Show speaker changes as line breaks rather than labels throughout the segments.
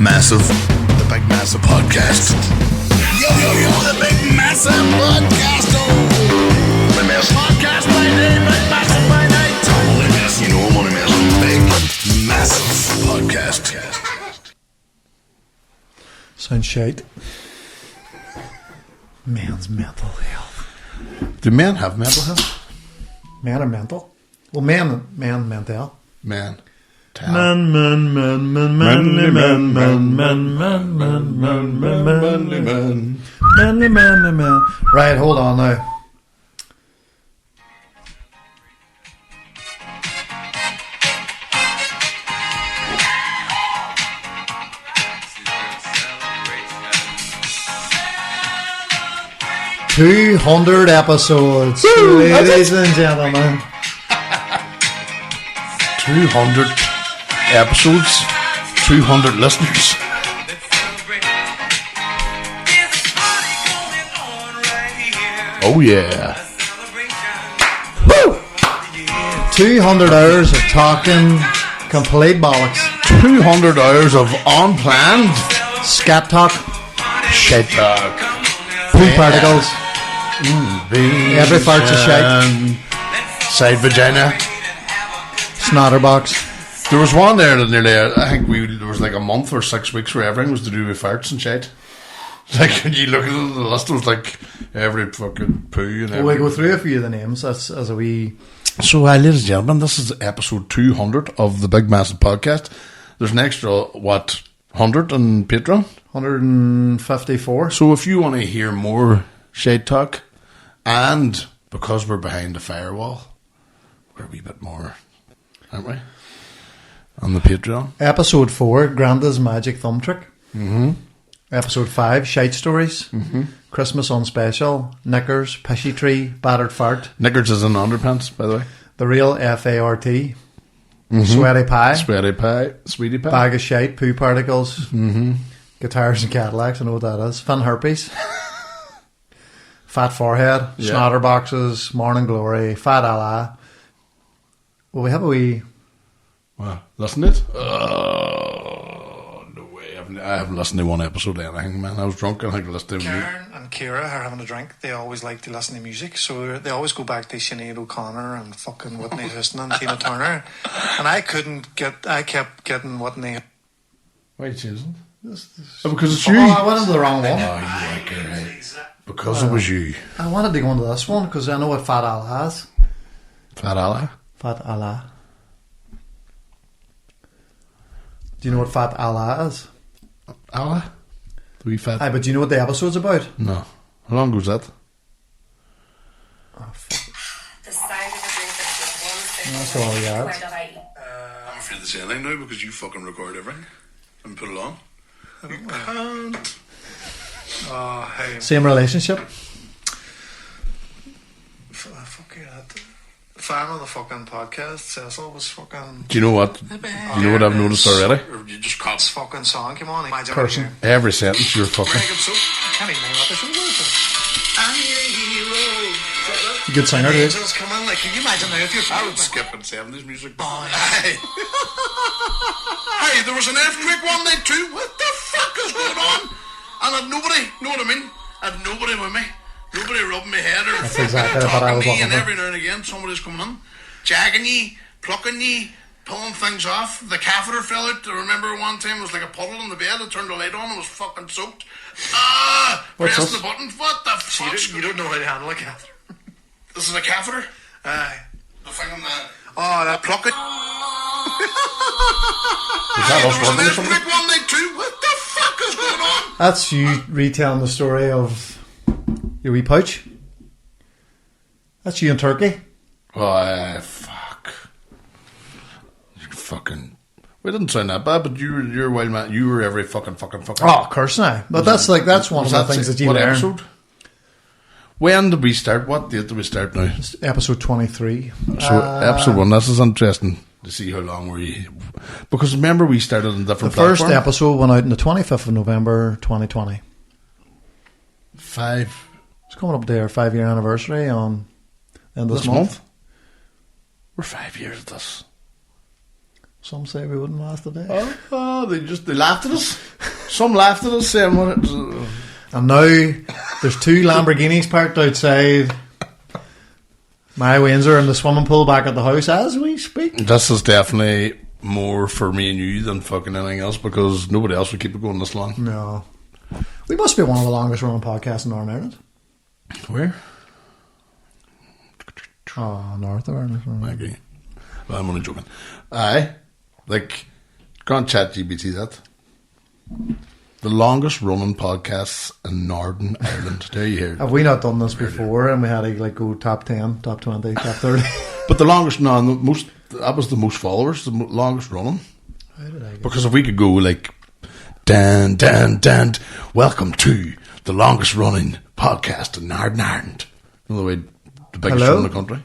Massive. The Big Massive Podcast. Yo, the Big Massive Podcast. Oh, Only Massive Podcast by day, Big Massive by night. Only Massive, you know I'm Only Massive. Big Massive Podcast.
Sounds shite. Men's mental health.
Do men have mental health?
Men are mental. Well, mental.
Man.
Man. Right, hold on now. "200 episodes, ladies and gentlemen.
200 episodes. 200 listeners. Oh yeah.
Woo! 200 hours of talking complete bollocks.
200 hours of unplanned
Scat talk,
shit talk.
poo particles. Every fart's a shite.
Side vagina.
Snotterbox.
There was one there that nearly, I think there was like a month or 6 weeks where everything was to do with farts and shit. Like when you look at the list, it was like every fucking poo and everything.
We'll go through a few of the names as a wee.
So, ladies and gentlemen, this is episode 200 of the Big Massive Podcast. There's an extra, 100 on Patreon?
154.
So if you want to hear more shade talk, and because we're behind the firewall, we're a wee bit more, aren't we? On the Patreon.
Episode 4, Granda's Magic Thumb Trick. Episode 5, Shite Stories. Christmas on Special. Knickers, Pishy Tree, Battered Fart.
Knickers is in underpants, by the way.
The Real FART. Sweaty Pie.
Sweaty pie, sweetie pie.
Bag of Shite, Poo Particles. Guitars and Cadillacs, I know what that is. Fin Herpes. Fat Forehead.
Yeah.
Snotterboxes. Morning Glory. Fat Allah. Well, we have a wee...
Wow, listen to it? No way. I haven't listened to one episode of anything, man. I was drunk and I listened to
Karen and Kira are having a drink. They always like to listen to music, so they always go back to Sinead O'Connor and fucking Whitney Houston and Tina Turner. And I kept getting Whitney.
Why are you choosing? Because it's you.
Oh, I went into the wrong one.
Oh, you like it, right? Because it was you.
I wanted to go into this one because I know what Fat Allah is.
Fat Allah?
Fat Allah. Do you know what Fat Allah is?
Allah? The wee fat?
Aye, but do you know what the episode's about?
No. How long goes that?
The sound of the drink that
That's all we got.
I'm afraid to say anything now because you fucking record everything and put it on. You can't.
Oh, hey.
Same relationship?
Fuck yeah. Fan of the fucking podcast. Cecil was fucking.
Do you know what? Do you know what I've noticed already?
Or you just caught this fucking song. Come on, imagine.
Person.
Every sentence you're fucking.
I can't even know what this is. I'm your hero.
Good singer, dude.
Angels come on, like, can you imagine now if you're
I would skip in 70s music.
Boy.
Hey. Hey, there was an earthquake one night too. What the fuck is going on? And I'd nobody, know what I mean? I'd nobody with me. Nobody rubbing my head or
That's exactly what I was
talking to me, and
looking for.
every now and again somebody's coming in, jagging ye, plucking ye, pulling things off. The catheter fell out. I remember one time it was like a puddle in the bed. I turned the light on and it was fucking soaked.
What's
Pressing
this?
the button. What the fuck?
You don't know how to handle a catheter.
This is a catheter?
Aye.
The thing on that.
Oh, that
Pluck it.
Is that us
There was an
working or something?
earthquake one night too. What the fuck is going on?
That's you retelling the story of your wee pouch. That's you in Turkey.
Oh, fuck. You fucking... We didn't sound that bad, but you're a wild man. You were every fucking.
Oh, curse now. But that's one of the things that you
what
learn.
episode? When did we start? What date did we start now?
Episode 23.
So, episode 1. This is interesting to see how long we... Because remember, we started on different
The first
platforms.
episode went out on the 25th of November 2020.
5...
It's coming up to our 5-year anniversary on end of
This
this month.
We're 5 years at this.
Some say we wouldn't last a day.
They laughed at us. Some laughed at us saying what it
And now there's 2 Lamborghinis parked outside my Windsor in the swimming pool back at the house as we speak.
This is definitely more for me and you than fucking anything else, because nobody else would keep it going this long.
No. We must be one of the longest running podcasts in Northern Ireland.
Where?
Oh, North of Ireland.
Okay. Well, I'm only joking. Aye. Like, can't chat GBT that. The longest running podcasts in Northern Ireland. There you hear it.
Have we not done this before and we had to like go top 10, top 20, top 30?
But the longest, no, the most, that was the most followers, the longest running.
How did I get
Because if we could go like, Dan, welcome to the longest running podcast in Northern Ireland. You know the way, the biggest
Hello?
show in the country.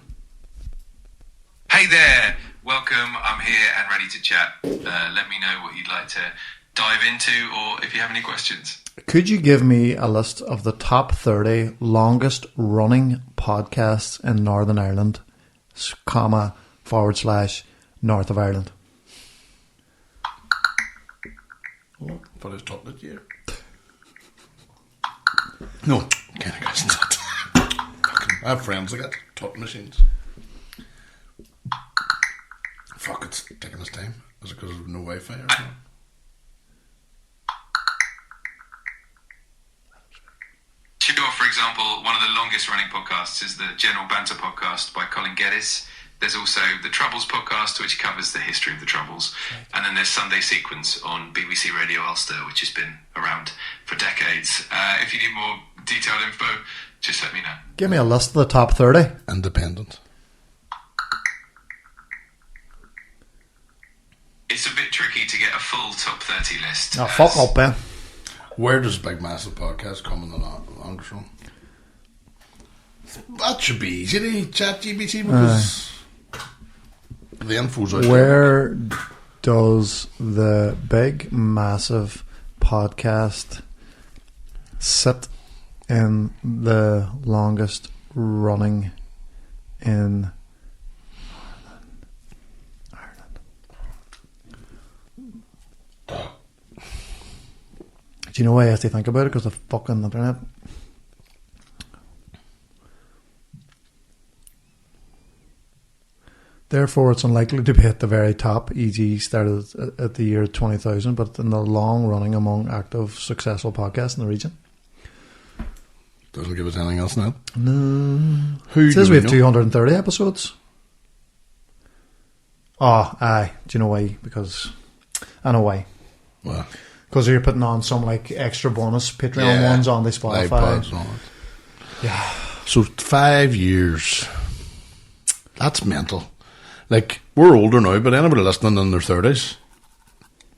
Hey there, welcome. I'm here and ready to chat. Let me know what you'd like to dive into, or if you have any questions.
Could you give me a list of the top 30 longest running podcasts in Northern Ireland, comma, / North of Ireland?
Oh, I thought I was talking it here. No, can't guess that. I have friends that got talking machines. Fuck, it's taking its time. Is it because of no Wi-Fi or something?
Sure, for example, one of the longest running podcasts is the General Banter podcast by Colin Geddes. There's also the Troubles podcast, which covers the history of the Troubles. And then there's Sunday Sequence on BBC Radio Ulster, which has been around for decades. If you need more detailed info, just let me know.
Give me a list of the top 30.
Independent.
It's a bit tricky to get a full top 30 list.
Oh, fuck up, Ben.
Where does Big Massive Podcast come in the longest run? That should be easy to chat GBT because the info's out there.
Where does the Big Massive Podcast sit in the longest running in Ireland? Do you know why I have to think about it? Because the fucking internet. Therefore, it's unlikely to be at the very top, e.g. started at the year 20,000, but in the long running among active, successful podcasts in the region.
Doesn't give us anything else now.
No.
Who
It says
do
we have
know?
230 episodes. Oh, aye. Do you know why? Because I know why.
Well,
Because you're putting on some like extra bonus Patreon ones on the
live
Spotify.
pods and all that.
Yeah.
So 5 years. That's mental. Like, we're older now, but anybody listening in their 30s,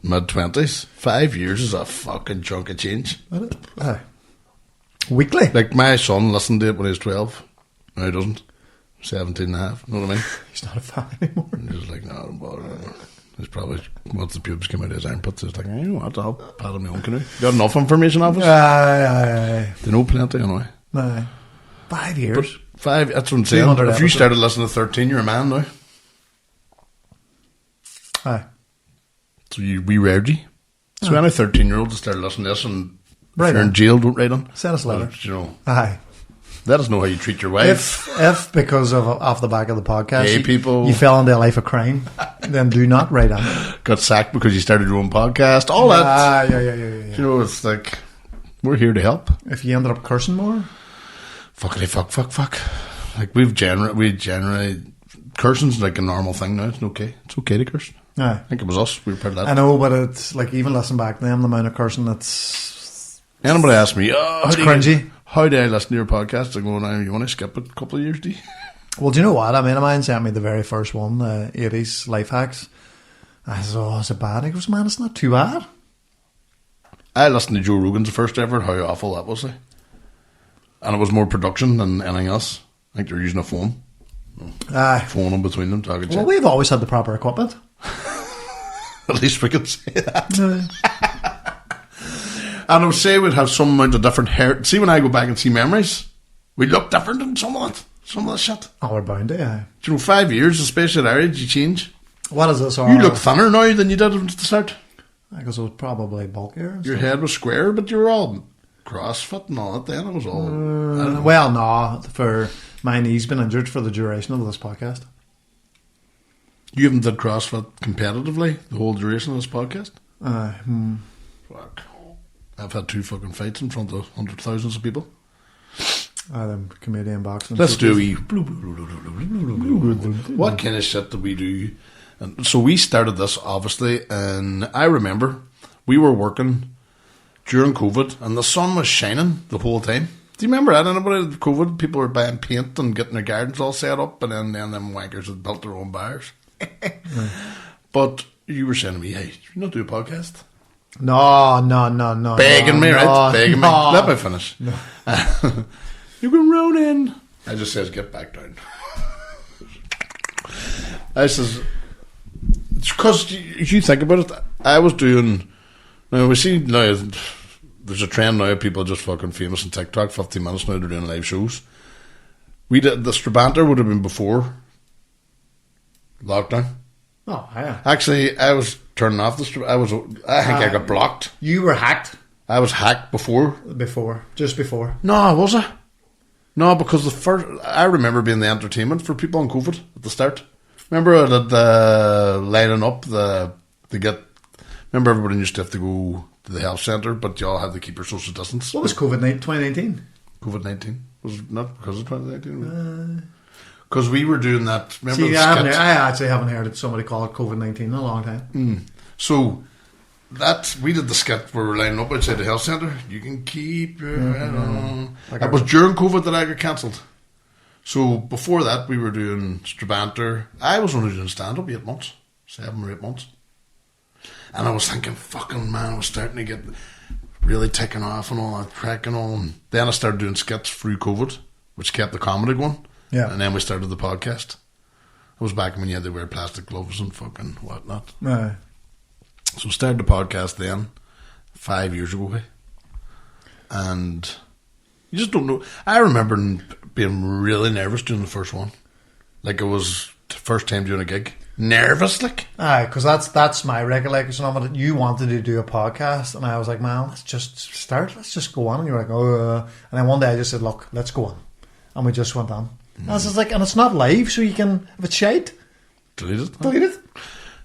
mid-20s, 5 years is a fucking chunk of change.
Aye. Weekly.
Like, my son listened to it when he was 12. Now he doesn't. 17 and a half. Know what I mean?
He's not a fan anymore.
He's just like, no, don't bother anymore. He's probably, once the pubes came out of his armpits, he's like, you know what, I'll paddle my own canoe. Got enough information off us?
Aye.
They know plenty anyway.
Aye. 5 years.
But 5, that's what I'm saying.
200
If you
episodes.
started listening at 13, you're a man now.
Aye.
So we reared you. So any 13-year-old that started listening to this and
Right
if you're
on.
in jail, don't write on.
Send us a letter.
But, you know,
Aye.
let us know how you treat your wife.
If because of off the back of the podcast,
Hey, people.
you fell into a life of crime, then do not write on.
Got sacked because you started your own podcast. All that.
Ah, yeah.
You know, it's like, we're here to help.
If you ended up cursing more,
Fuckity fuck. Like, we generally, cursing's like a normal thing now. It's okay. It's okay to curse.
aye.
I think it was us. We were part of that.
I know, but it's like even listening back to them, the amount of cursing that's
Anybody asked me,
It's cringy.
How do I listen to your podcast? I go, now, you want to skip a couple of years, do you?
well. Do you know what? A mate of mine sent me the very first one, 80s life hacks. I said, "Oh, is it bad?" He goes, "Man, it's not too bad."
I listened to Joe Rogan's first ever, how awful that was. And it was more production than anything else. I think they're using a phone.
Aye.
Phone in between them, talking
Well,
shit.
we've always had the proper equipment.
At least we could say that.
Aye.
And I would say we'd have some amount of different hair. See, when I go back and see memories, we look different in some of that shit.
Oh, we're bound to. Aye.
Do you know, 5 years, especially at our age, you change.
What is this?
You look thinner now than you did at the start.
Because it was probably bulkier. And
Your
stuff.
head was square, but you were all CrossFit and all that then. It was all... I don't know.
Well, no, for my knee's been injured for the duration of this podcast.
You haven't did CrossFit competitively the whole duration of this podcast? Fuck. I've had 2 fucking fights in front of hundreds of thousands of people.
I'm comedian boxing.
Let's do a wee... What kind of shit did we do? And so we started this, obviously, and I remember we were working during COVID and the sun was shining the whole time. Do you remember that? Anybody with COVID? People were buying paint and getting their gardens all set up, and then them wankers had built their own bars. But you were saying to me, hey, you not do a podcast?
No.
Begging me, right? Begging me.
No.
Let me finish. No. You can roll in. I just says, get back down. I says, it's because you think about it. I was doing. Now we see now there's a trend now of people just fucking famous on TikTok. 15 minutes now they're doing live shows. We did the Strabanter would have been before lockdown.
Oh, yeah.
Actually, I was turning off the Strabanter. I think I got blocked.
You were hacked
I was hacked before.
Just before.
No, was I? No, because I remember being the entertainment for people on COVID at the start. Remember that lining up remember everybody used to have to go to the health centre, but you all had to keep your social distance.
What was COVID 2019?
COVID-19 was it not because of 2019? Because we were doing that. Remember
See,
the
I
skit?
actually haven't heard somebody call it COVID-19 in a long time.
So we did the skit where we're lining up outside the health centre. You can keep your head on. It was during COVID that I got cancelled. So before that, we were doing Strabanter. I was only doing stand-up 8 months, 7 or 8 months. And I was thinking, fucking man, I was starting to get really taken off and all that crack and all. And then I started doing skits through COVID, which kept the comedy going.
Yeah.
And then we started the podcast. I was back when you had to wear plastic gloves and fucking whatnot.
Right.
So started the podcast then, 5 years ago. And you just don't know. I remember being really nervous doing the first one. Like it was the first time doing a gig. Nervous, like.
Aye, because that's my recollection of it. You wanted to do a podcast, and I was like, man, let's just start. Let's just go on. And you're like, oh. And then one day I just said, look, let's go on. And we just went on. And I was just like, and it's not live, so you can, if it's shite,
Delete it.
delete it.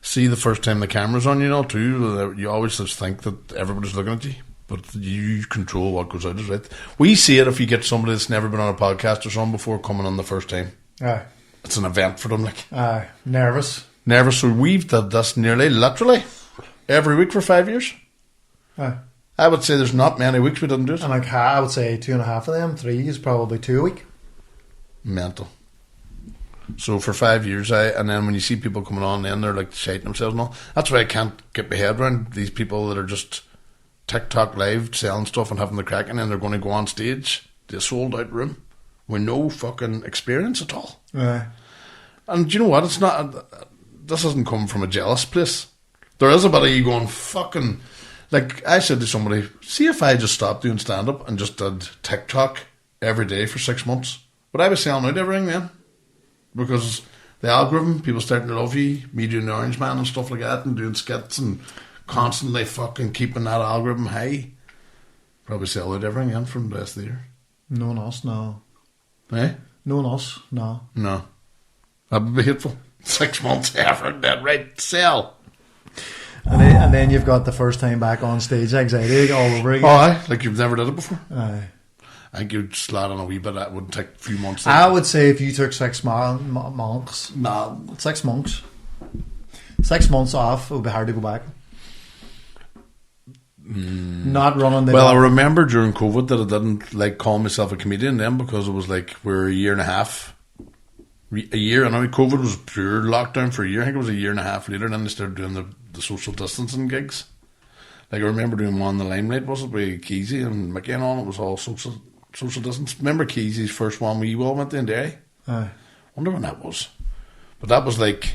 See, the first time the camera's on, too, you always just think that everybody's looking at you. But you control what goes out, is right. We see it if you get somebody that's never been on a podcast or something before coming on the first time.
Aye.
It's an event for them, like.
Aye. Nervous.
Nervous. So we've done this nearly, literally, every week for 5 years.
Aye.
I would say there's not many weeks we didn't do it.
And like, I would say 2.5 of them, 3 is probably 2 a week.
Mental. So for 5 years, and then when you see people coming on, then they're like shiting themselves and all. That's why I can't get my head around these people that are just TikTok live selling stuff and having the crack, and then they're going to go on stage to a sold out room with no fucking experience at all.
Aye.
And do you know what? It's not. This doesn't come from a jealous place. There is a bit of you going fucking. Like I said to somebody, see if I just stopped doing stand up and just did TikTok every day for 6 months, would I be selling out everything then? Because the algorithm, people starting to love you, me doing the Orange Man and stuff like that, and doing skits and constantly fucking keeping that algorithm high. Probably sell out everything then from the rest of the year.
No one else, no.
Eh?
No one else, no.
No. That would be hateful. 6 months after that, right? Sell.
And then you've got the first time back on stage anxiety all over again.
Oh, aye. Like you've never did it before.
Aye.
I think you'd slide on a wee bit. That would take a few months.
I would say if you took 6 months,
Nah.
6 months, 6 months off, it would be hard to go back. Not running the.
Well, I remember during COVID that I didn't like call myself a comedian then, because it was like we're a year and a half. A year, and I mean, COVID was pure lockdown for a year. I think it was a year and a half later, and then they started doing the social distancing gigs. Like I remember doing one in the Limelight, was it, with Keezy and Mickey and all. It was all social distance. Remember Keezy's first one we all went to in Derry?
Aye.
Wonder when that was. But that was like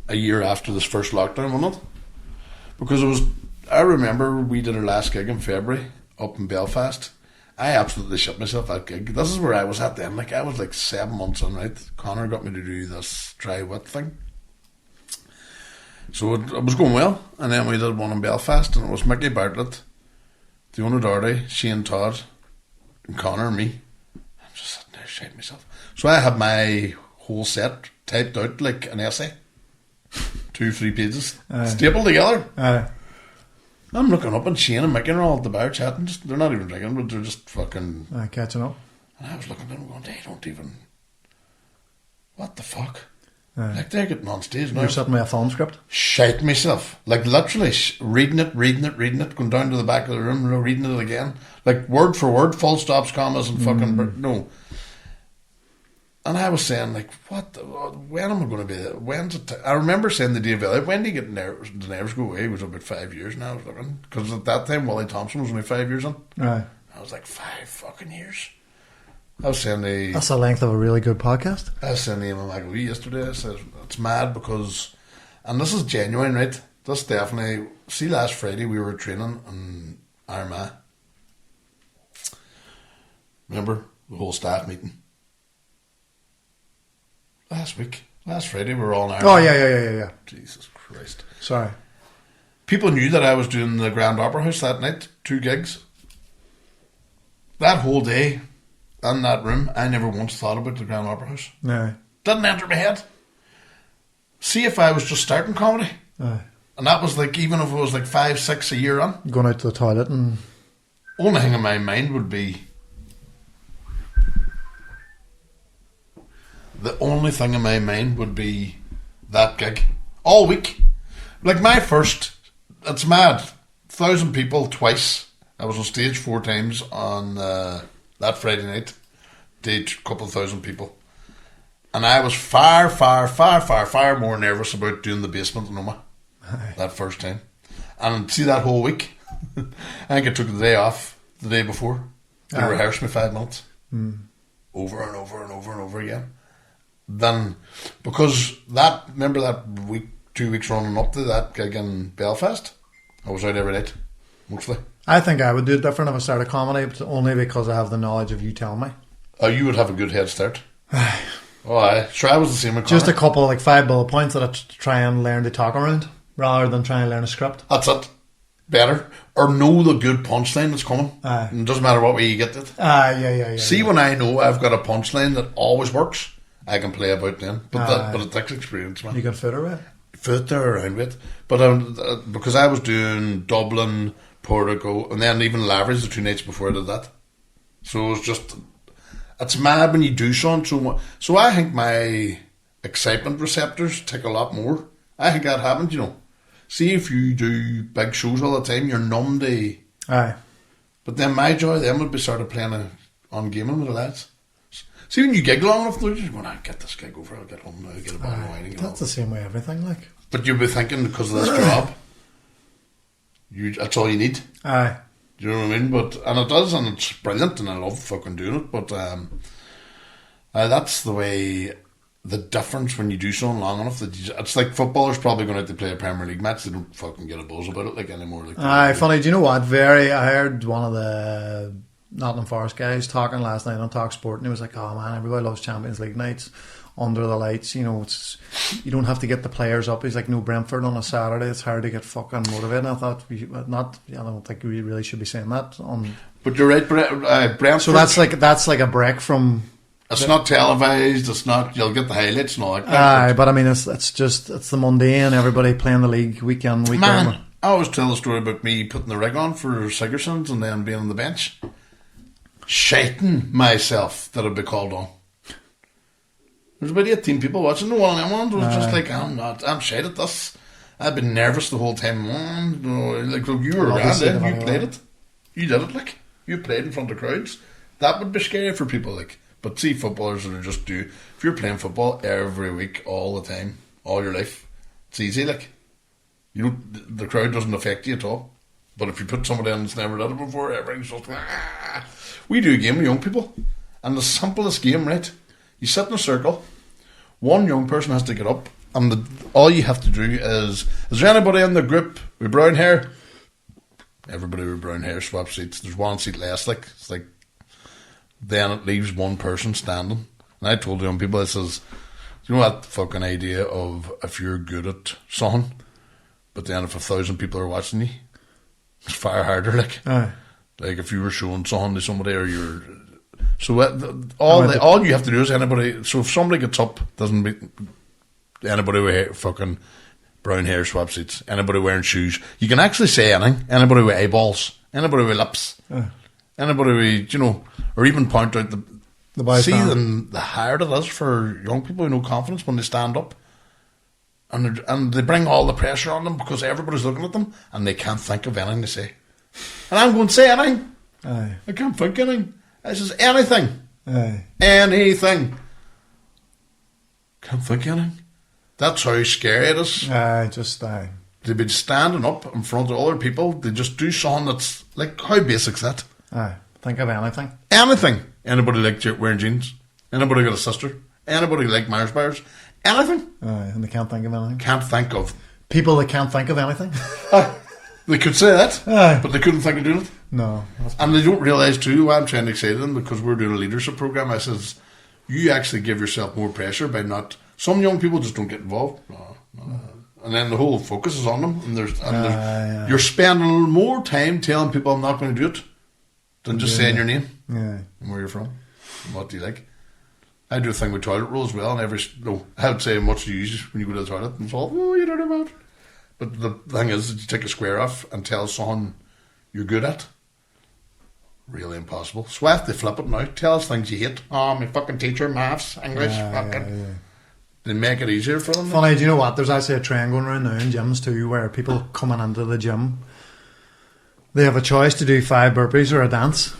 a year after this first lockdown, wasn't it? Because it was. I remember we did our last gig in February up in Belfast. I absolutely shit myself that gig. This is where I was at then. Like I was like 7 months in, right? Connor got me to do this try wit thing. So it was going well, and then we did one in Belfast, and it was Mickey Bartlett, Fiona Doherty, Shane Todd, and Connor and me. I'm just sitting there shitting myself. So I had my whole set typed out like an essay, 2-3 pages, stapled together. I'm looking up, and Shane and Mickey are all at the bar chatting. They're not even drinking, but they're just fucking
catching up.
And I was looking at them going, they don't even. What the fuck? Like they're getting on stage now.
You're sitting with a film script?
Shite myself. Like literally reading it, going down to the back of the room, reading it again. Like word for word, full stops, commas, and fucking. No. And I was saying, like, when am I going to be there? When's it? I remember saying the day of it, when do you get the nerves go away? It was about 5 years now. I was looking. Because at that time, Wally Thompson was only 5 years in.
Right.
I was like, 5 fucking years. I was saying
that's the length of a really good podcast.
I was saying to Emma McAlee yesterday, I said, it's mad because, and this is genuine, right? This definitely, see last Friday we were training in Armagh. Remember? The whole staff meeting. Last Friday we were all in Armagh.
Oh, yeah.
Jesus Christ.
Sorry.
People knew that I was doing the Grand Opera House that night, 2 gigs. That whole day, in that room, I never once thought about the Grand Opera House.
No.
Didn't enter my head. See if I was just starting comedy.
Aye.
And that was like, even if it was like 5, 6 a year on.
Going out to the toilet and...
Only thing in my mind would be... The only thing in my mind would be that gig. All week. Like my first... It's mad. 1,000 people twice. I was on stage 4 times on that Friday night. Did a couple of 1,000 people. And I was far more nervous about doing the basement in Oma that first time. And see that whole week, I think I took the day off the day before. They rehearsed me 5 minutes. Over and over again. Then, because remember that week, 2 weeks running up to that gig in Belfast? I was out every night, mostly.
I think I would do it different if I started comedy, but only because I have the knowledge of you telling me.
Oh, you would have a good head start. Oh, aye. Sure, I was the same with
Just
Connor.
a couple of 5 bullet points that I try and learn to talk around, rather than try and learn a script.
That's it. Better. Or know the good punchline that's coming.
Aye.
And it doesn't matter what way you get it.
Yeah.
See, when I know I've got a punchline that always works, I can play about then. But it takes experience, man.
You can fit around.
Fit there around with. But because I was doing Dublin, Portico, and then even Lavery's the 2 nights before I did that. So it was just... It's mad when you do something so much. So I think my excitement receptors tick a lot more. I think that happens, you know. See, if you do big shows all the time, you're numb to...
Aye.
But then my joy then would be sort of playing on gaming with the lads. See, when you gig long enough, though, you're just going, I'll get this gig over, I'll get home now, get a bottle of wine and get
That's the same way everything, like.
But you'll be thinking, because of this job, that's all you need.
Aye.
Do you know what I mean? And it does, and it's brilliant, and I love fucking doing it. But that's the way, the difference when you do something long enough. It's like footballers probably going out to play a Premier League match. They don't fucking get a buzz about it like anymore. Like
Aye, funny. Do you know what? I heard one of the Nottingham Forest guys talking last night on Talk Sport, and he was like, "Oh man, everybody loves Champions League nights." Under the lights, you know, you don't have to get the players up. He's like, no, Brentford on a Saturday, it's hard to get fucking motivated. And I thought, I don't think we really should be saying that.
But you're right, Brentford.
So that's like a break from.
It's not televised. It's not. You'll get the highlights and all that.
Aye, but I mean, it's the mundane. Everybody playing the league week in, week
Man,
out.
I always tell the story about me putting the rig on for Sigersons and then being on the bench, shiting myself that I'd be called on. There's about 18 people watching. The one of them ones was just like, I'm shite at this. I've been nervous the whole time. Like, look, you were around it, you played it. You did it, like. You played in front of crowds. That would be scary for people, like. But see, footballers that are just if you're playing football every week, all the time, all your life, it's easy, like. The crowd doesn't affect you at all. But if you put somebody in that's never done it before, everything's just, We do a game with young people. And the simplest game, right? You sit in a circle, one young person has to get up, and all you have to do is there anybody in the group with brown hair? Everybody with brown hair swap seats. There's one seat less, like, it's like, then it leaves one person standing. And I told young people, I says, you know that fucking idea of if you're good at something, But then if 1,000 people are watching you, it's far harder. Like,
Aye.
like if you were showing something to somebody, or you're so all you have to do is anybody. So if somebody gets up, doesn't be anybody with fucking brown hair, swap seats, anybody wearing shoes, you can actually say anything. Anybody with eyeballs, anybody with lips, anybody with, you know, or even point out the
bystander.
and the hard it is for young people with no confidence when they stand up. And they bring all the pressure on them because everybody's looking at them and they can't think of anything to say. And I'm going to say anything.
Aye.
I can't think of anything. I says anything.
Aye.
Anything. Can't think of anything. That's how scary it is.
Aye, just aye.
They've been standing up in front of other people. They just do something that's like, how basic's that?
Aye. Think of anything.
Anything. Anybody like wearing jeans? Anybody got a sister? Anybody like Mars bars? Anything.
Aye, and they can't think of anything.
Can't think of.
People that can't think of anything.
They could say that,
Aye.
but they couldn't think of doing it.
No.
And they don't realise too, why I'm trying to say to them, because we're doing a leadership program, I says, you actually give yourself more pressure by not, some young people just don't get involved. No. And then the whole focus is on them. And you're spending more time telling people I'm not going to do it than just saying your name
Yeah.
and where you're from and what do you like. I do a thing with toilet roll as well, and I would say how much you use when you go to the toilet, and it's all, oh, you don't know about it. But the thing is, you take a square off and tell someone you're good at. Really impossible. So I have to flip it now. Tell us things you hate. Oh, my fucking teacher, maths, English, fucking. They make it easier for them.
Funny, do you know what? There's actually a trend going around now in gyms too, where people coming into the gym, they have a choice to do 5 burpees or a dance.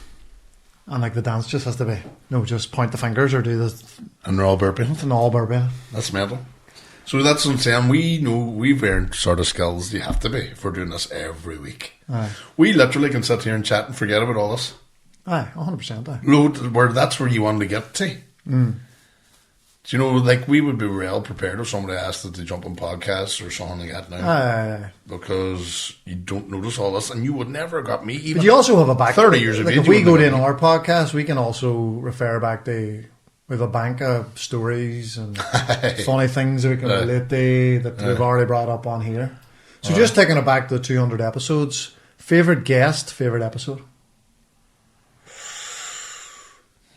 And like the dance just has to be, just point the fingers or do this.
And they're all burping.
It's an all burpee.
That's mental. So that's what I'm saying. We know we've earned sort of skills you have to be if we're doing this every week.
Aye.
We literally can sit here and chat and forget about all this.
Aye, 100%. Aye.
That's where you want to get to. Do you know, like, we would be well prepared if somebody asked us to jump on podcasts or something like that now.
Aye.
Because you don't notice all this, and you would never have got me even.
But you also have a back
30 years of
like
age.
if we go to our podcast, we can also refer back to, we have a bank of stories and funny things that we can relate to that we've already brought up on here. So just taking it back to the 200 episodes, favourite guest, favourite episode?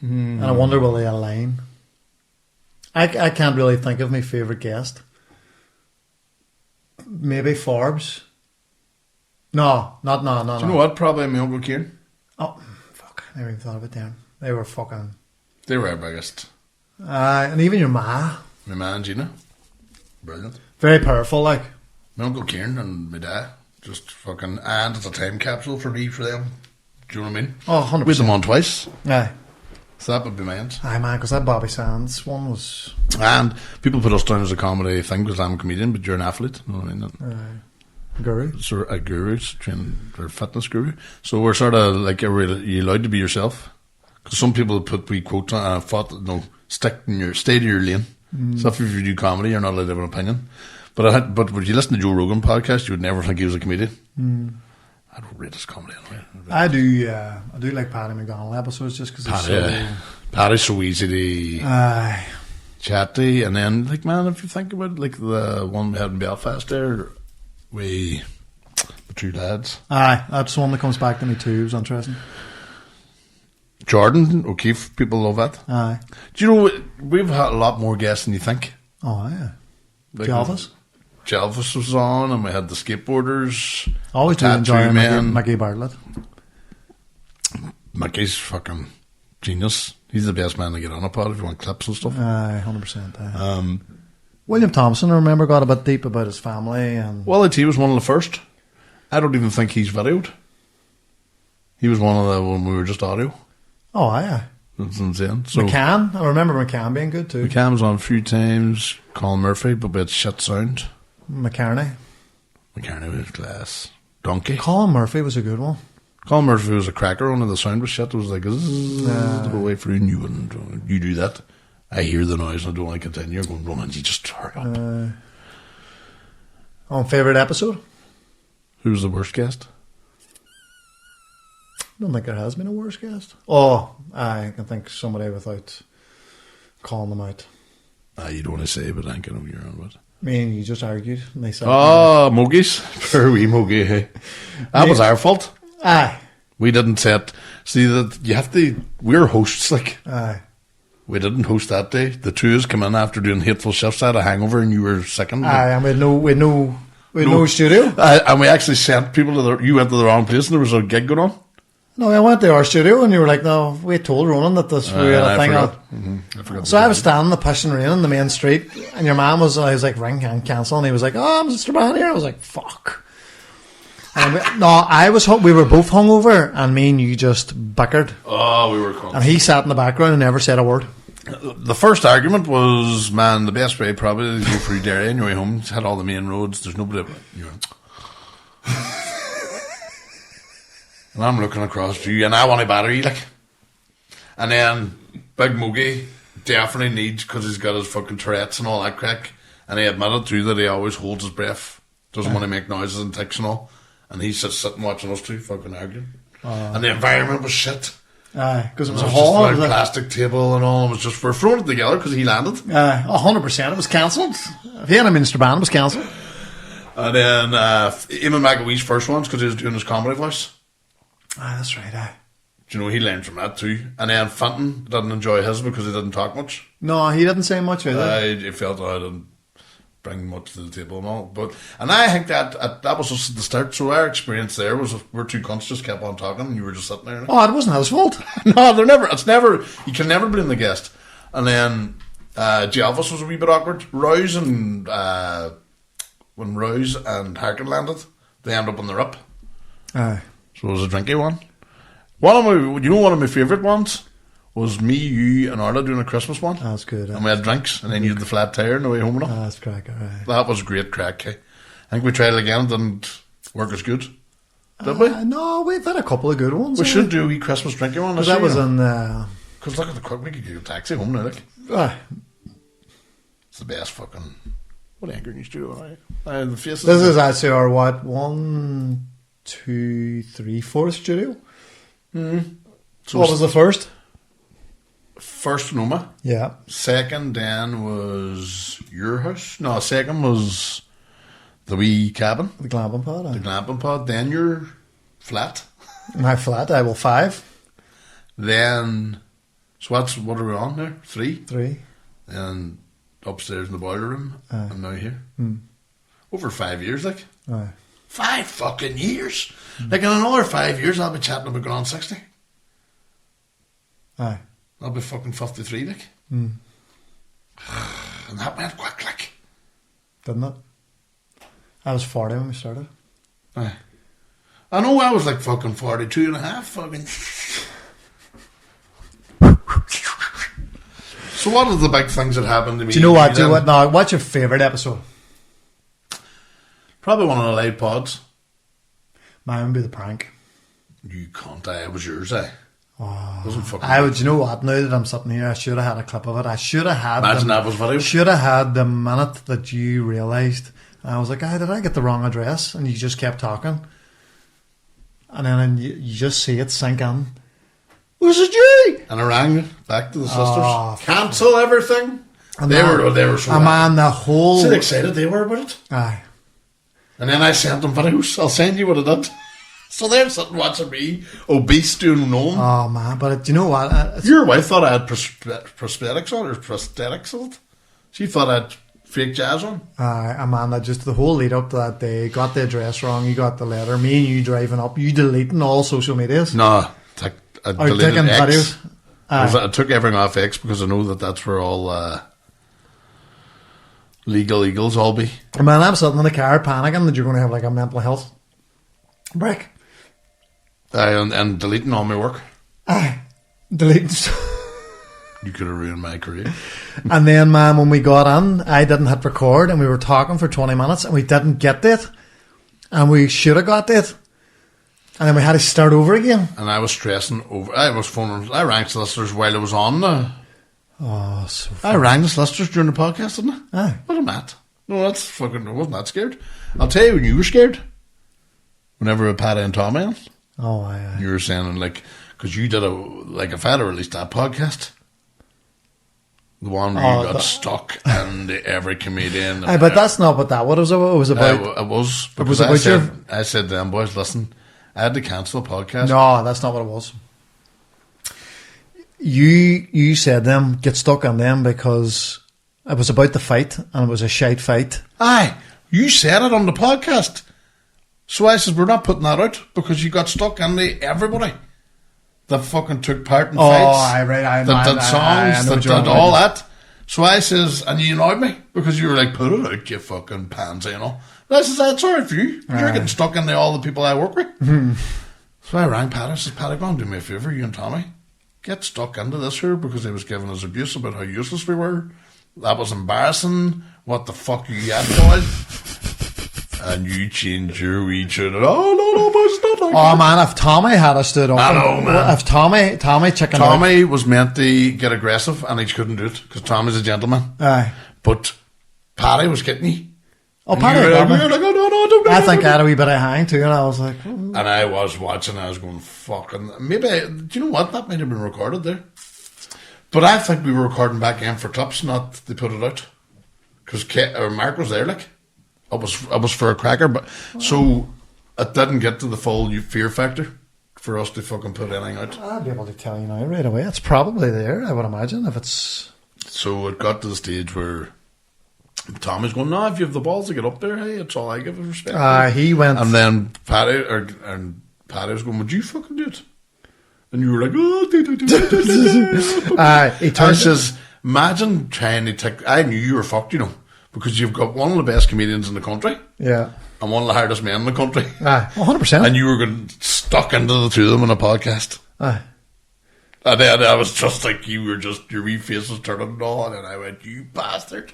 And I wonder will they align? I can't really think of my favourite guest. Maybe Forbes. No.
Do you know what? Probably my Uncle Kieran.
Oh, fuck. I never even thought of it then. They were fucking...
They were our biggest.
And even your ma.
My man, Gina. Brilliant.
Very powerful, like.
My Uncle Kieran and my dad. Just fucking... And it's a time capsule for me, for them. Do you know what I mean?
Oh, 100%.
We had them on twice.
Aye.
So that would be mine.
Aye, man, because that Bobby Sands one was...
And people put us down as a comedy thing because I'm a comedian, but you're an athlete. You know what I mean?
Guru.
So a guru, or fitness guru. So we're sort of like, you're allowed to be yourself. Because some people put wee quotes on, and I thought, no, stay to your lane. So if you do comedy, you're not allowed to have an opinion. But when you listen to Joe Rogan podcast, you would never think he was a comedian. I don't rate his comedy anyway.
I do like Paddy McDonald episodes just because it's
Paddy's so easy to
Aye.
chat to. And then, like, man, if you think about it, like the one we had in Belfast there, the 2 lads.
Aye, that's the one that comes back to me too. It was interesting.
Jordan O'Keefe, people love that.
Aye.
Do you know, we've had a lot more guests than you think.
Oh, yeah.
Like,
Jelvis?
Jelvis was on, and we had the skateboarders.
Always do enjoy
Tattoo Man.
Mickey Bartlett.
Mickey's fucking genius. He's the best man to get on a pod if you want clips and stuff.
Aye, 100%. Aye. William Thompson, I remember, got a bit deep about his family. And
Well, he was one of the first. I don't even think he's videoed. He was one of the when we were just audio.
Oh, aye.
That's insane. So
McCann, I remember McCann being good too.
McCann was on a few times. Colin Murphy, but we had shit sound.
McCartney.
McCartney was class. Donkey.
Colin Murphy was a good one.
Colin Murphy was a cracker. Only the sound was shit. It was like, go away for you, and you wouldn't. You do that. I hear the noise and I don't want to continue. You're going, Ronan, you just hurry up.
On favourite episode?
Who was the worst guest?
I don't think there has been a worse guest. Oh, I can think somebody without calling them out.
You don't want to say, but I think I know what you're on about.
Me and you just argued. And they said,
Oh, Mogies. Poor wee Mogie. Hey. That was our fault.
aye,
We didn't set. See, that you have to. We're hosts, like.
aye.
We didn't host that day. The two of us came in after doing hateful shifts. I had a hangover and you were second.
Aye, and we had no studio.
And we actually sent people to you went to the wrong place and there was a gig going on.
No, I went to our studio and you were like, no, we told Ronan that we had a
I
thing
forgot.
on.
I forgot.
So I was standing in the pushing rain in the main street, and your man was, I was like, ring and cancel, and he was like, oh, Mr. Man here. I was like, fuck. And we were both hungover, and me and you just bickered,
Oh, we were close.
and he sat in the background and never said a word.
The first argument was, man, the best way probably to go through Derry on your way home. It's had all the main roads. There's nobody. And I'm looking across to you, and I want a battery, like. And then Big Mogie definitely needs, because he's got his fucking Tourette's and all that crack. And he admitted too that he always holds his breath, doesn't want to make noises and ticks and all. And he's just sitting watching us two fucking arguing. And the environment was shit.
Aye, because it was
It
a
was
hall.
just like plastic table and all. It was just, we're throwing it together because he landed.
100%. It was cancelled. If he had a Minster band, it was cancelled.
And then Eamon McAwee's first ones, because he was doing his comedy voice.
Aye, that's right, aye.
Do you know, he learned from that too. And then Fenton didn't enjoy his because he didn't talk much.
No, he didn't say much, either.
He felt I didn't bring much to the table and all. And I think that was just at the start. So our experience there was we're two cunts just kept on talking and you were just sitting there.
Oh, it wasn't his fault.
No, you can never blame the guest. And then Jelvis was a wee bit awkward. Rouse and when Rouse and Harkin landed, they ended up on the rip.
Aye.
So it was a drinky one. One of my favourite ones was me, you, and Arla doing a Christmas one.
That's good.
And we had drinks, and then you had the flat tire on the way home and all.
That's crack, aye.
That was great crack. Eh? I think we tried it again, it didn't work as good. Did we?
No, we've had a couple of good ones.
We should do a wee Christmas drinking one.
Because that was in...
Because look at the quick, we could get a taxi home now, like.
Aye.
It's the best fucking... What anchor used to do, the faces.
This is actually our, 1, 2, 3, 4th studio.
So
What was the first?
first Noma.
Yeah.
Second then was your house. No, second was the wee cabin,
The glamping pod.
the glamping pod. Then your flat.
My flat, I will 5.
Then, so what are we on there? 3.
3.
And upstairs in the boiler room. And now here. Over 5 years, like.
Aye.
5 fucking years. Like in another 5 years, I'll be chatting about going on 60.
Aye.
I'll be fucking 53, like. And that went quick, like.
Didn't it? I was 40 when we started.
Aye. I know I was like fucking 42 and a half, fucking. So what are the big things that happened to me?
Do you know what? Now, what's your favourite episode?
Probably one of the live pods.
Mine would be the prank.
You can't, it was yours, eh? Wasn't fucking.
I would. You know what? Now that I'm sitting here, I should have had a clip of it. I should have had.
Imagine that was video.
Should have had the minute that you realised. I was like, did I get the wrong address? And you just kept talking, and then you just see it sink in. Was it you?
And I rang back to the sisters.
Oh,
Cancel everything.
And
They
man-
were so
man, the whole.
so excited they were about it.
Aye.
And then I sent them videos. I'll send you what I did. So they're sitting watching me, obese, doing no.
Oh man, but do you know what?
Your wife thought I had prosthetics on, or prosthetics on it. She thought I had fake jazz on.
Man, that just the whole lead up to that day, got the address wrong, you got the letter, me and you driving up, you deleting all social medias.
No, I
Or
deleted
taking
X.
videos.
I took everything off X because I know that that's where all legal eagles all be.
Man, I'm sitting in the car panicking that you're going to have like a mental health break.
And deleting all my work.
Deleting.
You could have ruined my career.
And then, man, when we got in, I didn't hit record and we were talking for 20 minutes and we didn't get it. And we should have got it. And then we had to start over again.
And I was stressing over. I rang solicitors while I was on.
Oh, so
I rang the solicitors during the podcast, didn't I?
Aye.
What am I at? No, that's fucking. I wasn't that scared. I'll tell you when you were scared. Whenever I Paddy and Tommy on,
Oh, aye.
you were saying like, because you did if I had released that podcast, The one where you got stuck and every comedian.
Aye, but that's not what that was about. It was about.
It was.
It was
Because
about
I said to them, boys, listen, I had to cancel the podcast.
No, that's not what it was. You said them get stuck on them because it was about the fight and it was a shite fight.
Aye, you said it on the podcast. So I says, we're not putting that out because you got stuck on everybody that fucking took part in fights.
Aye, right,
that did songs, that did all that. So I says, and you annoyed me because you were like, put it out, you fucking pansy and all. And I says, that's alright for you. You're getting stuck in all the people I work with. So I rang Pat. I says, Pat, go and do me a favour, you and Tommy. Get stuck into this here because he was giving us abuse about how useless we were. That was embarrassing. What the fuck you at, boy? And you changed your wee tune. Oh, no, but it's not like
Oh
that.
man, if Tommy had stood up,
I know, man.
If Tommy chicken out.
Tommy was meant to get aggressive and he couldn't do it because Tommy's a gentleman.
Aye.
But Paddy was getting you.
Oh,
And
Paddy
you were
got me.
like, oh, no, don't do
I
that,
think I
don't
had a wee bit of hang too, and I was like,
And I was watching, I was going, fucking... Maybe, do you know what? That might have been recorded there. But I think we were recording back in for clips, not they put it out. Because Mark was there, like. I was for a cracker, but... So, it didn't get to the full fear factor for us to fucking put anything out.
I'll be able to tell you now right away. It's probably there, I would imagine, if it's...
So, it got to the stage where... Tommy's going, no, if you have the balls to get up there, hey, it's all I give with respect.
He went...
And then Paddy was going, would you fucking do it? And you were like, oh,
he
and
turned...
says, imagine trying to take, I knew you were fucked, you know, because you've got one of the best comedians in the country
Yeah.
and one of the hardest men in the country.
Aye, 100%.
And you were getting stuck into the two of them in a podcast.
Aye.
And then I was just like, your wee face was turning and all, and then I went, you bastard.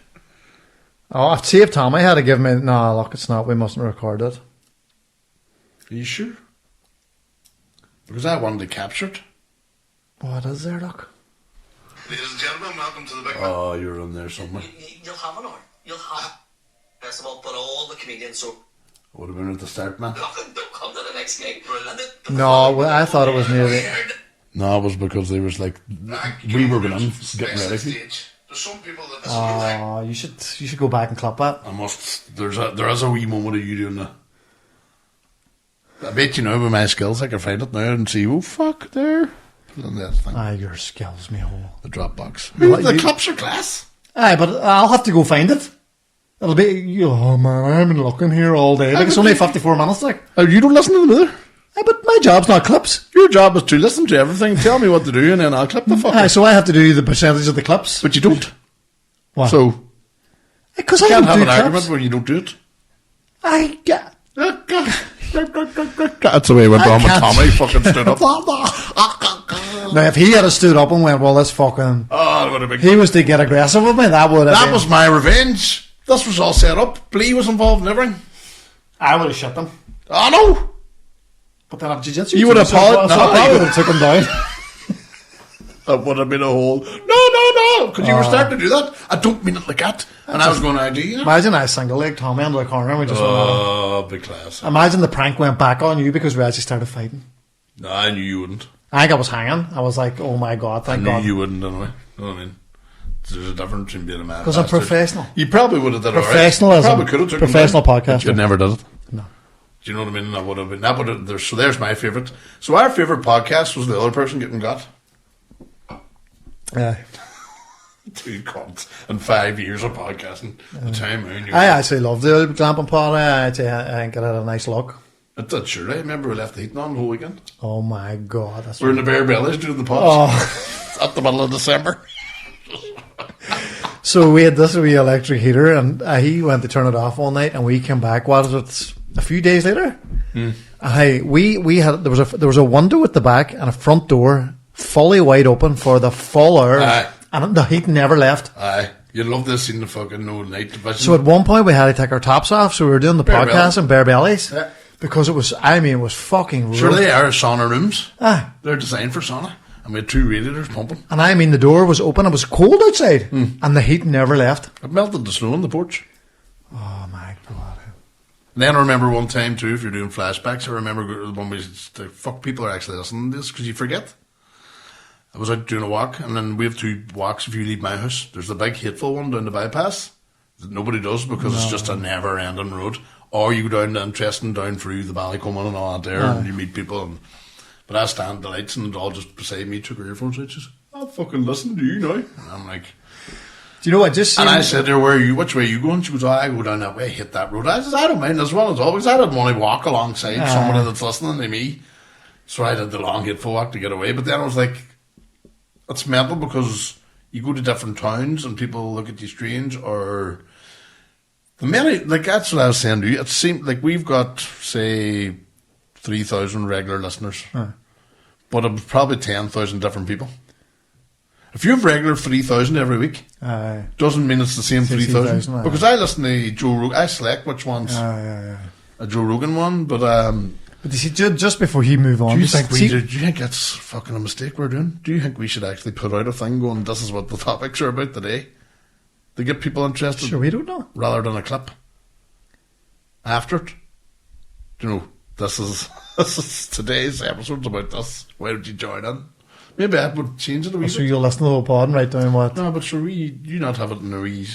Oh, I'd see if Tommy had to give me... No, look, it's not. We mustn't record it.
Are you sure? Because I wanted to capture it.
What is there, look?
Ladies and gentlemen, welcome to the Big
Oh, you're in there somewhere.
You'll have an hour. You'll have festival, but all the comedians. So
Would have been at the start, man.
don't come to the next gig.
No, well, I thought it was near the...
No, it was because they was like, we were going getting ready.
stage. There's some people that
Oh, you should go back and clip that.
There is a wee moment of you doing that. I bet you know with my skills I can find it now and see, oh fuck, there. And that thing,
Aye, your skills, me whole.
the Dropbox.
Well,
The
you-
clips are class.
Aye, but I'll have to go find it. It'll be... Oh man, I've been looking here all day. Like, it's only 54 minutes, like.
Oh, you don't listen to them either?
Aye, but my job's not clips.
Your job is to listen to everything, tell me what to do, and then I'll clip the fuck.
Aye, so I have to do the percentage of the clips.
But you don't.
What?
So,
Because
you
I
can't
don't
have
do
an
clips.
argument when you don't do it.
I get...
That's the way it went
I
on when
can't.
Tommy fucking stood up.
Now, if he had stood up and went, well, this fucking...
Oh, it would have been...
He was to get aggressive with me, that would have
That
been...
was my revenge. This was all set up. Blee was involved in everything.
I would have shut them.
Oh no!
But then I'm jiu-jitsu.
You would have
so
apologized-
I
no,
probably
you-
would have took him down.
That would have been a whole no, because you were starting to do that. I don't mean it like that. And I was going, I do you?
Imagine I single leg Tommy into the corner and we just went at him.
Oh, big class.
Imagine the prank went back on you because we actually started fighting.
No, I knew you wouldn't.
I think I was hanging. I was like, oh my god,
I
thank
knew
God.
you wouldn't anyway. You know what I mean? There's a difference between being a man.
'Cause I'm
bastard.
professional.
You probably would have done
Professionalism.
it. Probably could have took him
Professional
down,
podcaster.
but you never did it.
No.
Do you know what I mean? That would have been. That would have. So there's my favourite. So our favourite podcast was the other person getting got.
Yeah.
2 cunts and 5 years of podcasting. The time I knew.
I actually love the old glamping pod. I think it had a nice look.
It did, surely. I remember we left the heating on the whole weekend.
Oh my god. That's
We're in the Bare Bellies doing the pods.
Oh.
At the middle of December.
So we had this wee electric heater and he went to turn it off all night and we came back, what is it, a few days later? We had, there was a window at the back and a front door fully wide open for the full hour.
Aye.
And the heat never left.
Aye. You'd love this in the fucking no night division.
So at one point we had to take our tops off, so we were doing the
Bare
podcast
belly.
in bare bellies.
Yeah.
Because it was, I mean, it was fucking
Sure,
rough.
they are sauna rooms.
Aye.
They're designed for sauna. And we had 2 radiators pumping.
And I mean, the door was open, it was cold outside, and the heat never left.
It melted the snow on the porch.
Oh my god.
And then I remember one time too, if you're doing flashbacks, I remember when we, fuck, people are actually listening to this because you forget. I was out doing a walk, and then we have 2 walks if you leave my house. There's the big hateful one down the bypass that nobody does because it's just a never-ending road. Or you go down the interesting down through the Ballycommon and all that there, and you meet people. But I stand the lights, and all just beside me took her earphones out. She says, "I'll fucking listen to you now." And I'm like,
Do you know what? Just
and I said to her, "Where are you? Which way are you going?" She goes, "Oh, I go down that way, hit that road." I said, "I don't mind as well as always. I didn't want to walk alongside somebody that's listening to me, so I did the long hateful walk to get away." But then I was like, it's mental because you go to different towns and people look at you strange, or the many, like that's what I was saying to you. It seemed like we've got, say, 3,000 regular listeners, but it was probably 10,000 different people. If you have regular 3,000 every week, doesn't mean it's the same 3,000. Because I listen to Joe Rogan, I select which one's a Joe Rogan one, but
you see, just before you move on,
do you think that's fucking a mistake we're doing? Do you think we should actually put out a thing going, this is what the topics are about today? To get people interested?
Sure, we don't know.
Rather than a clip. After it. Do you know, this is today's episode's about this. Why don't you join in? Maybe I would change it a wee
So
bit.
you'll listen to the whole pod and write down what...
No, but sure, you not have it in a wee...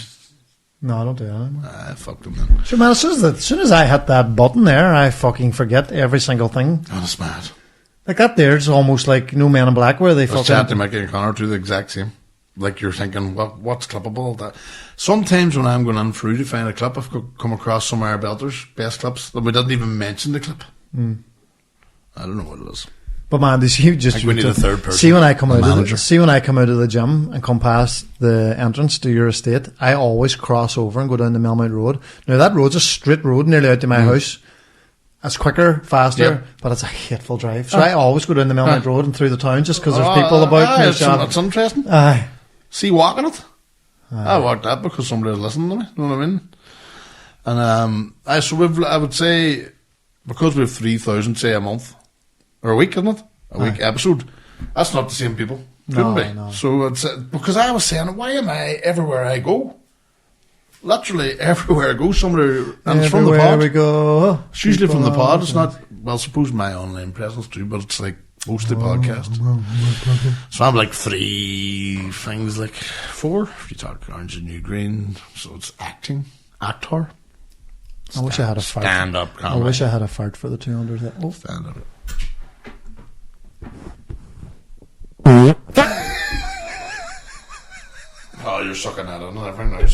No, I don't do that anymore.
Fuck them then.
Sure, man, as soon as I hit that button there, I fucking forget every single thing.
Oh, that's mad.
Like that there is almost like No Men in Black where they
I was
fucking...
chatting to Mickey and Connor too, the exact same. Like you're thinking, what's clippable? That sometimes when I'm going in through to find a clip, I've come across some of our belters, best clips, that we didn't even mention the clip. I don't know what it is.
But man, you just...
Like we need a third person.
See when I come out
manager.
of the gym and come past the entrance to your estate, I always cross over and go down the Melmount Road. Now that road's a straight road nearly out to my house. It's quicker, faster, but it's a hateful drive. So I always go down the Melmount Road and through the town just because there's people about.
It's interesting.
Aye.
See walking it. I walked that because somebody was listening to me. You know what I mean? And I would say because we have 3,000 say a month or a week, isn't it? A week episode. That's not the same people. Couldn't be.
No.
So it's because I was saying, why am I everywhere I go? Literally everywhere I go, somebody, and it's from the pod.
we go.
It's usually from the pod. It's not, well, suppose my online presence too, but it's like mostly podcast. So I'm like 3 things, like 4. If you talk Orange and New Green, so it's actor.
I wish I had a fart.
Stand up
I wish I had a fart for the 200. Oh.
Stand up. Oh, you're sucking that in and everything.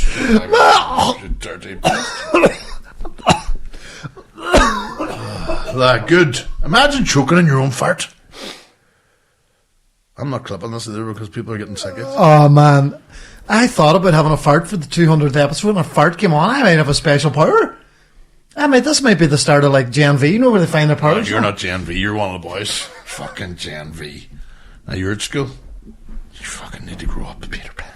You dirty bastard. Good. Imagine choking on your own fart. I'm not clipping this either because people are getting sick of it.
Oh man, I thought about having a fart for the 200th episode and a fart came on. I might have a special power. This might be the start of like Gen V, you know, where they find their power.
You're not Gen V, you're one of the boys. Fucking Gen V. Now you're at school. You fucking need to grow up, Peter Pan.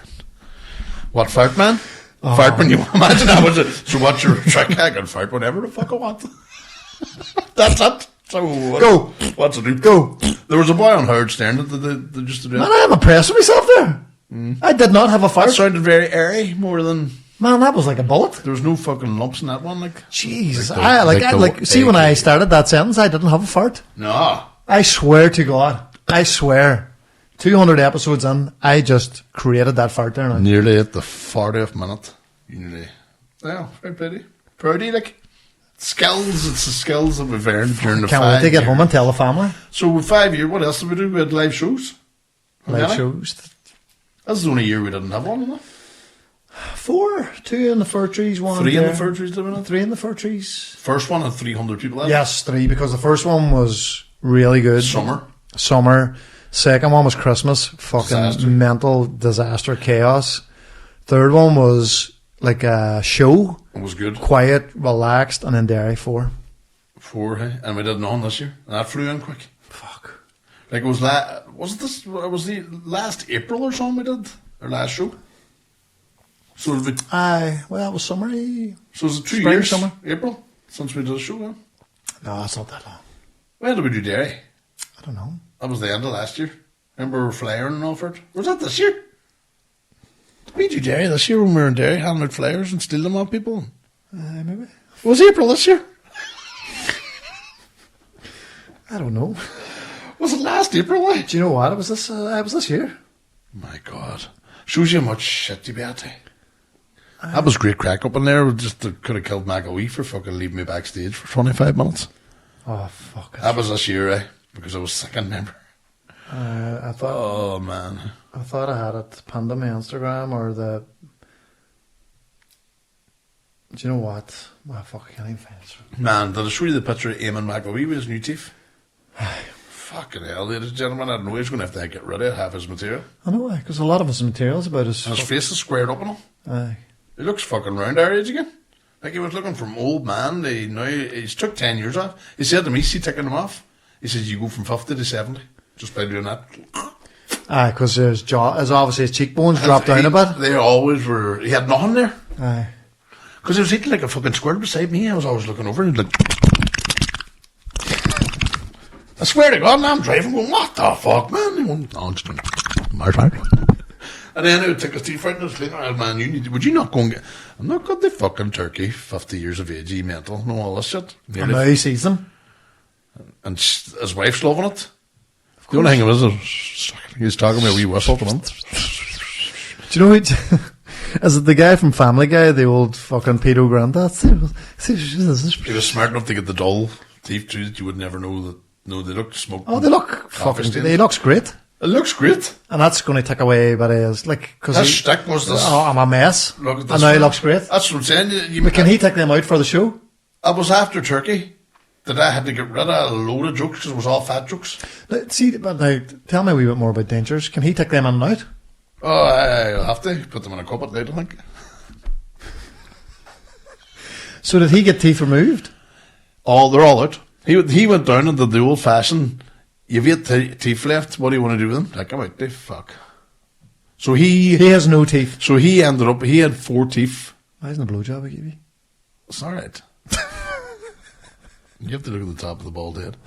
What, fart man? Fart when you imagine that was it. So what's your trick? I can fart whenever the fuck I want. That's it. So
Go.
What's it do?
Go.
There was a boy on Howard Stern that just did
Man,
that.
I am impressed with myself there. I did not have a fart.
That sounded very airy, more than
Man, that was like a bullet.
there was no fucking lumps in that one. Like
Jesus,
Like
see when I started that sentence, I didn't have a fart.
no.
I swear to God, 200 episodes in, I just created that fart there now.
Nearly at the 40th minute. Yeah, very pretty. Proudy, like. Skills, it's the skills that we've earned during the
Can't
5
wait to get
years.
home and tell the family.
So with 5 years, what else did we do? We had live shows.
Live
Really?
shows.
That's the only year we didn't have one, isn't it?
4, 2 in the fir trees, 1
3 in
there.
the fir trees, did we not?
3 in the fir trees.
First one had 300 people.
Yes, 3, because the first one was really good. Summer. Second one was Christmas. Fucking
Disaster.
mental disaster, chaos. Third one was like a show.
It was good.
Quiet, relaxed, and then Derry 4.
4, hey? And we did none this year. And that flew in quick.
Fuck.
Like it was was the last April or something we did? Our last show? So it
was summery.
So was it 2
Spring,
years?
summer.
April? Since we did a show, yeah?
No, it's not that long.
When did we do Derry?
I don't know.
That was the end of last year. Remember we were flying and all for it? Was that this year? Did we do Derry this year when we were in Derry, handing out flyers and stealing them on people?
Maybe.
Was April this year?
I don't know.
Was it last April? Eh?
Do you know what? It was this year.
My God. Shows you how much shit you be at. That was great crack up in there. Just could have killed McAwee for fucking leaving me backstage for 25 minutes.
Oh, fuck.
That was this year, eh? Because I was second member.
I thought.
Oh, man.
I thought I had it pinned on my Instagram or the. Do you know what? Oh, fuck, I can't even find it.
Man, did I show you the picture of Eamon McAwee with his new teeth? Fucking hell, ladies and gentlemen. I don't know, he's going to have to get rid of half his material.
I know, because a lot of his materials about his.
And his face is squared up and all.
Aye.
He looks fucking round our age again. Like he was looking from old man. He's took 10 years off. He said to me, he's taking them off. He says, you go from 50 to 70 just by doing that.
Aye, because his jaw, as obviously his cheekbones dropped down a bit.
They always were. He had nothing there.
Aye.
Because he was eating like a fucking squirrel beside me. I was always looking over and he'd like. I swear to God, now I'm driving going, what the fuck, man? He went, oh, it's and then he would take his teeth out and was like, oh, man, would you not go and get. I'm not got the fucking turkey, 50 years of age, he mental, no, all this shit.
And now he sees them.
And his wife's loving it. The only thing was, he's talking with a wee whistle to him.
Do you know who? Is it the guy from Family Guy, the old fucking pedo granddad?
He was smart enough to get the dull teeth too that you would never know that. No, they look smoke.
Oh, they look fucking. He looks great.
It looks great.
And that's going to take away what he is. Like, because
his shtick was this.
Oh, I'm a mess.
Look at this.
And now he looks great.
That's what I'm saying.
But can he take them out for the show?
I was after Turkey that I had to get rid of a load of jokes because it was all fat jokes.
See, but now, tell me a wee bit more about Dentures. Can he take them in and out?
Oh, I'll have to put them in a cupboard later, I think.
So did he get teeth removed?
They're all out. He went down into the old fashioned. You've 8 teeth left. What do you want to do with them? Like, I'm out. They fuck. So he
has no teeth.
So he ended up. He had 4 teeth.
Why isn't a blowjob I give you?
It's all right. You have to look at the top of the bald head.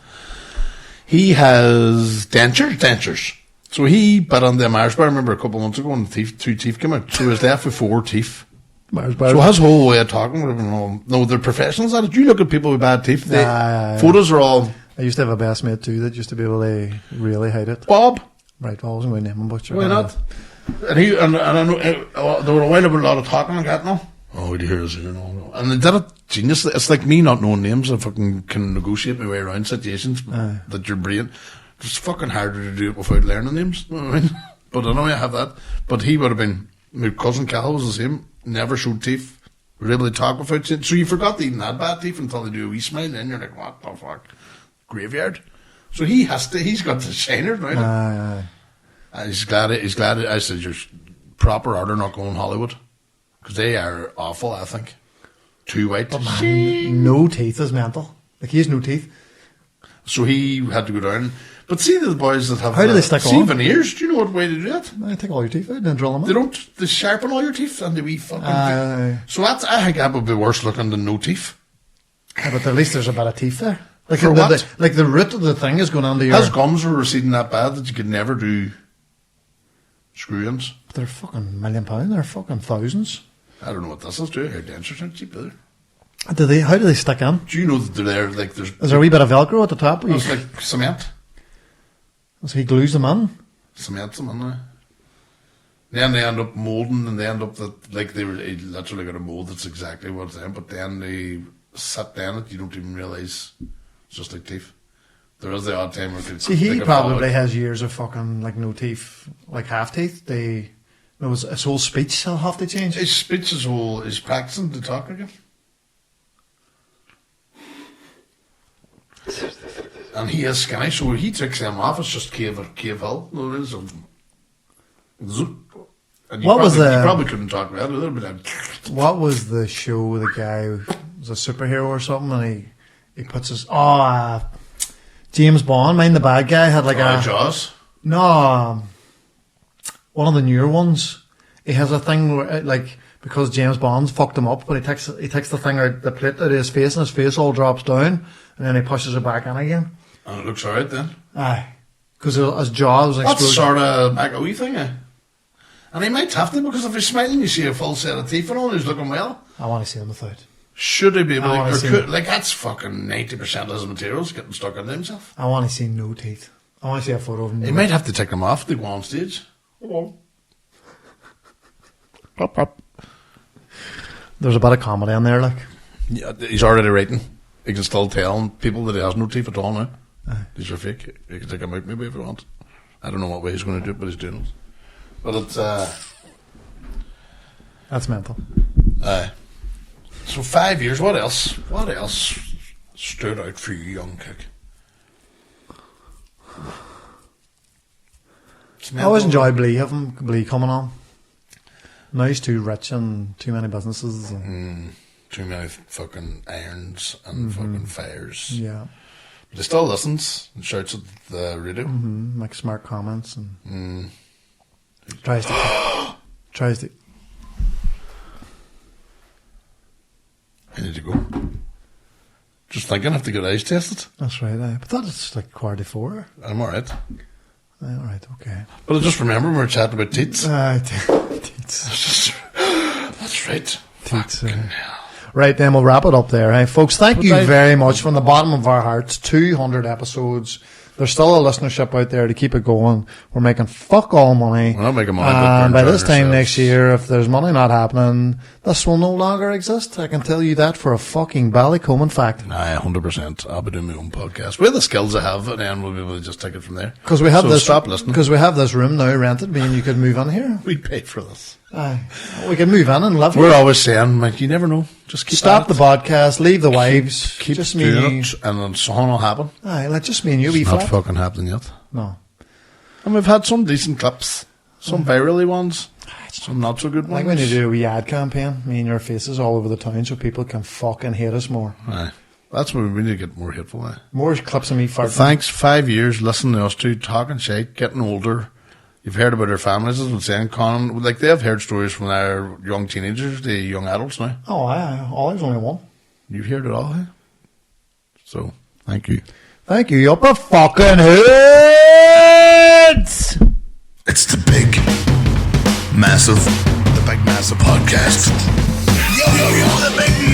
He has dentures. So he bit on the Mars bar. I remember a couple of months ago when 2 teeth came out. So he was left with 4 teeth.
Mars bar.
So his whole way of talking would have been, no, they're professionals at it. You look at people with bad teeth. Photos are all.
I used to have a best mate too that used to be able to really hide it.
Bob.
Right, well, I wasn't going to name him, but
why not? And he and I know there were a while about a lot of talking like that. No. Oh, would you hear us? No. And they did it genius. It's like me not knowing names. I fucking can negotiate my way around situations that your brain. It's fucking harder to do it without learning names. You know what I mean? But I know I have that. But he would have been. My cousin Cal was the same. Never showed teeth. Were able to talk without teeth. So you forgot they even had bad teeth until they do a wee smile. And then you're like, what the fuck? Graveyard. So he has to. He's got the shiners now. He's glad. I said you're proper or they're not going Hollywood because they are awful. I think too white.
But man, no teeth is mental. Like he has no teeth.
So he had to go down. But see the boys that have.
How do they stick on?
Veneers. Do you know what way to do that?
I take all your teeth out and then drill them.
They don't. They sharpen all your teeth and they wee fucking. So that's. I think that would be worse looking than no teeth.
Yeah, but at least there's a bit of teeth there. Like
for what?
Like the root of the thing is going under your.
His gums were receding that bad that you could never do screw-ins.
But they're fucking £1 million. They're fucking thousands.
I don't know what this is doing. How dentures aren't cheap either.
How do they stick in?
Do you know that they're there? Like there's.
Is there a wee bit of Velcro at the top?
It's like cement.
So he glues them in.
Cements them in there. Then they end up moulding, and they end up like they literally got a mould that's exactly what's in. But then they sit down it. You don't even realise. It's just like teeth. There is the odd time where
see, he probably has years of fucking like no teeth, like half teeth. His whole speech he'll have to change.
His speech is practicing to talk again. And he is skinny, so he takes them off. It's just Cave Hill. No, it is. And you probably couldn't talk about it. Like,
what was the show? The guy was a superhero or something, and he puts his James Bond. Mind the bad guy had like
Jaws.
No, one of the newer ones. He has a thing where like because James Bond's fucked him up, but he takes the thing out the plate out of his face, and his face all drops down, and then he pushes it back in again.
And it looks alright then.
Aye, because his jaw was exposed.
That's sort of McAwee thing, eh? And he might have to, because if he's smiling, you see a full set of teeth and all, he's looking well.
I want to see him without.
Should he be able to? Like, that's fucking 90% of his materials getting stuck into himself.
I want to see no teeth. I want to see a photo of him.
He might have to take them off to go on stage.
There's a bit of comedy in there, like.
Yeah, he's already writing. He can still tell people that he has no teeth at all now. These are fake. He can take them out maybe if he wants. I don't know what way he's going to do it, but he's doing it. But it's...
That's mental.
So 5 years, what else? What else stood out for you, young kick?
I always enjoy Blee coming on. Now he's too rich and too many businesses. And
Too many fucking irons and fucking fires.
yeah.
But he still listens and shouts at the radio.
Makes smart comments and tries to.
I need to go. Just thinking, I have to get eyes tested.
That's right. But that's like 4:45.
I'm alright.
All right. Okay.
But I just remember we were chatting about teats.
Teats.
That's right.
Teats.
Fucking hell.
Right, then we'll wrap it up there. Hey, folks, thank you
Right.
very much from the bottom of our hearts. 200 episodes. There's still a listenership out there to keep it going. We're making fuck all money.
We're not making money, but
And
we're
by this
enjoying
time
ourselves.
next year, if there's money not happening, this will no longer exist. I can tell you that for a fucking Ballycoman fact.
Aye, 100%. I'll be doing my own podcast. With the skills I have, and then we'll be able to just take it from there.
Because we have
So
this.
stop listening.
Because we have this room now rented, meaning you could move in here.
We paid for this.
Aye. We could move in and live
We're
here.
always saying, like, you never know. Just keep
Stop
at
the
it.
podcast, leave the wives.
Keep
just me and
doing
you.
it, and then something will happen.
Aye, like just me and you. Be
It's not
flat.
fucking happening yet.
No.
And we've had some decent clips. Some virally ones. Some not so good
I think
ones.
we need to do a wee ad campaign. Me and your faces all over the town so people can fucking hate us more.
Aye. That's where we need to get more hateful. Aye.
More clips of me farting.
Thanks, 5 years listening to us two talking shit, getting older. You've heard about our families, as I was saying, Conan. Like, they've heard stories from our young teenagers to young adults now.
Oh, aye. Always only one.
You've heard it all, eh? So, thank you.
Thank you. You're a fucking hoods!
It's the big, massive podcast. Yo, yo, yo, the big,